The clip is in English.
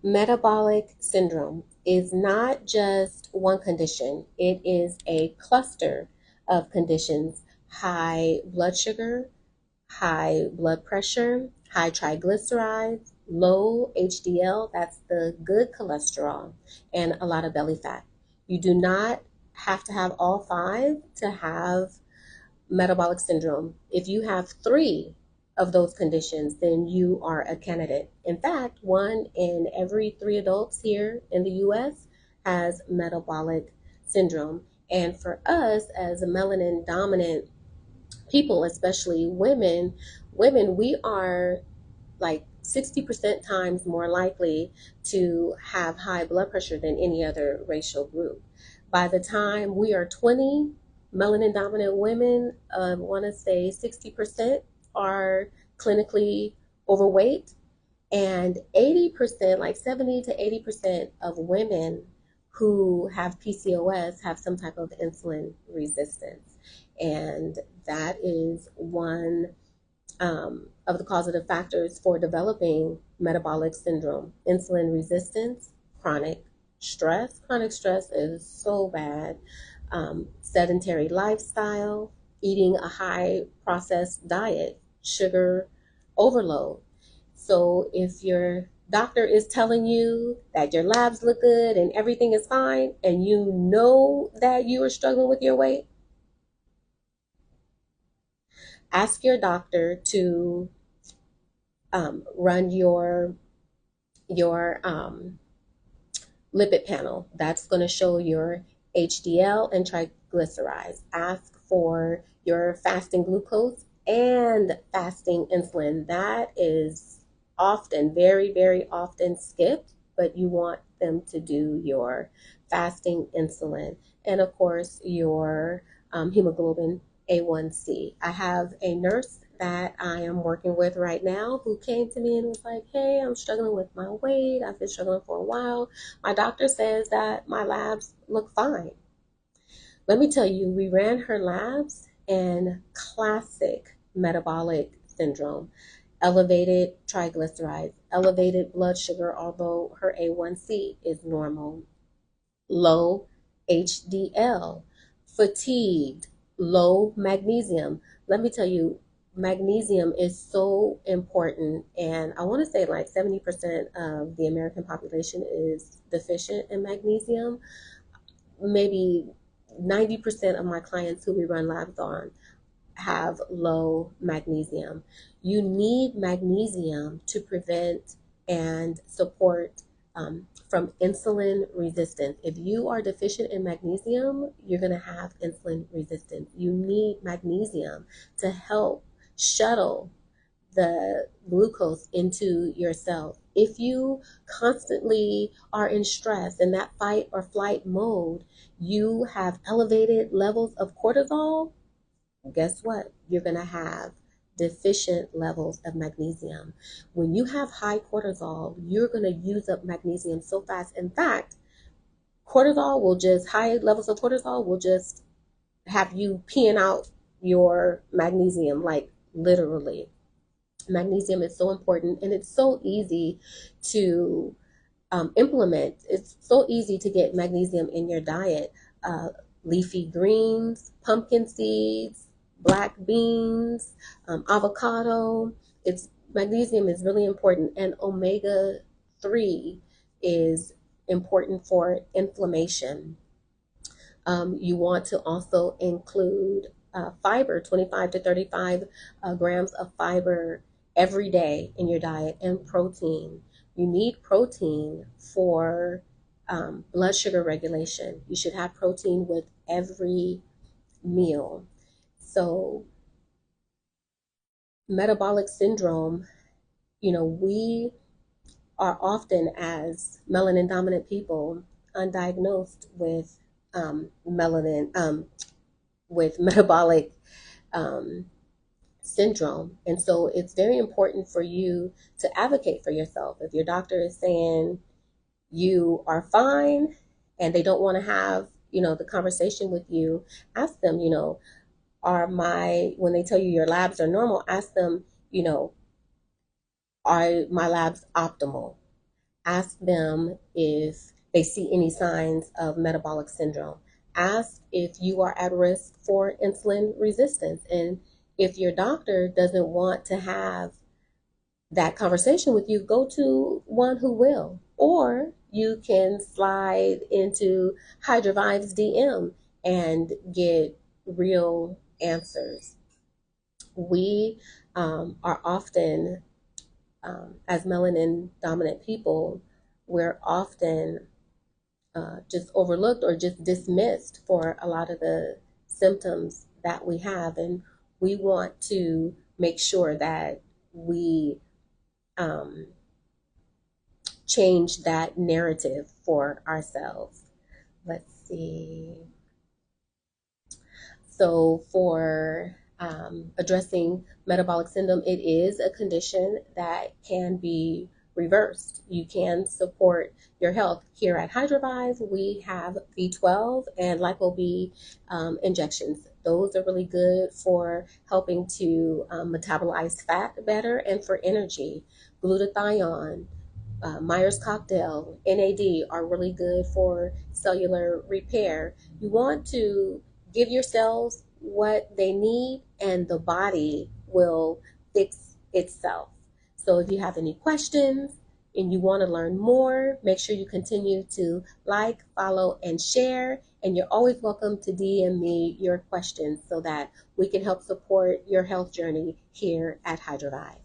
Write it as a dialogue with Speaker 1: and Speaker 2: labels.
Speaker 1: Metabolic syndrome is not just one condition, it is a cluster of conditions: high blood sugar, high blood pressure, high triglycerides, low HDL, that's the good cholesterol, and a lot of belly fat. You do not have to have all five to have metabolic syndrome. If you have three of those conditions, then you are a candidate. In fact, one in every three adults here in the US has metabolic syndrome. And for us as a melanin dominant people, especially women, we are like 60% times more likely to have high blood pressure than any other racial group. By the time we are 20, melanin dominant women, I want to say 60% are clinically overweight, and 80%, like 70 to 80% of women who have PCOS have some type of insulin resistance. And that is one of the causative factors for developing metabolic syndrome: insulin resistance, chronic stress. Chronic stress is so bad. Sedentary lifestyle, eating a high processed diet, sugar overload. So if your doctor is telling you that your labs look good and everything is fine, and you know that you are struggling with your weight, ask your doctor to run your lipid panel. That's going to show your HDL and triglycerides. Ask for your fasting glucose and fasting insulin. That is often, very, very often skipped, but you want them to do your fasting insulin and, of course, your hemoglobin A1C. I have a nurse that I am working with right now who came to me and was like, hey, I'm struggling with my weight. I've been struggling for a while. My doctor says that my labs look fine. Let me tell you, we ran her labs and classic metabolic syndrome: elevated triglycerides, elevated blood sugar, although her A1C is normal, low HDL, fatigued, low magnesium. Let me tell you, magnesium is so important, and I want to say like 70% of the American population is deficient in magnesium. Maybe 90% of my clients who we run labs on have low magnesium. You need magnesium to prevent and support from insulin resistance. If you are deficient in magnesium, you're going to have insulin resistance. You need magnesium to help shuttle the glucose into your cells. If you constantly are in stress, in that fight or flight mode, you have elevated levels of cortisol. Guess what? You're going to have deficient levels of magnesium. When you have high cortisol, you're going to use up magnesium so fast. In fact, high levels of cortisol will just have you peeing out your magnesium, like literally. Magnesium is so important, and it's so easy to implement. It's so easy to get magnesium in your diet. Uh, Leafy greens, pumpkin seeds, black beans, avocado. It's Magnesium is really important, and omega 3 is important for inflammation. You want to also include fiber, 25 to 35 grams of fiber every day in your diet, and protein. You need protein for blood sugar regulation. You should have protein with every meal. So, metabolic syndrome, we are often, as melanin dominant people, undiagnosed with metabolic um, syndrome. And so it's very important for you to advocate for yourself. If your doctor is saying you are fine and they don't want to have, the conversation with you, ask them, when they tell you your labs are normal, ask them, are my labs optimal? Ask them if they see any signs of metabolic syndrome. Ask if you are at risk for insulin resistance. And if your doctor doesn't want to have that conversation with you, go to one who will. Or you can slide into Hydrovive's DM and get real answers. We are often, as melanin dominant people, we're often just overlooked or just dismissed for a lot of the symptoms that we have. And we want to make sure that we um, change that narrative for ourselves. Let's see. So, for addressing metabolic syndrome, it is a condition that can be reversed. You can support your health. Here at Hydrovive, we have B12 and Lipo B injections. Those are really good for helping to metabolize fat better and for energy. Glutathione, Myers cocktail, NAD are really good for cellular repair. You want to give your cells what they need, and the body will fix itself. So if you have any questions and you want to learn more, make sure you continue to like, follow, and share. And you're always welcome to DM me your questions so that we can help support your health journey here at Hydrovive.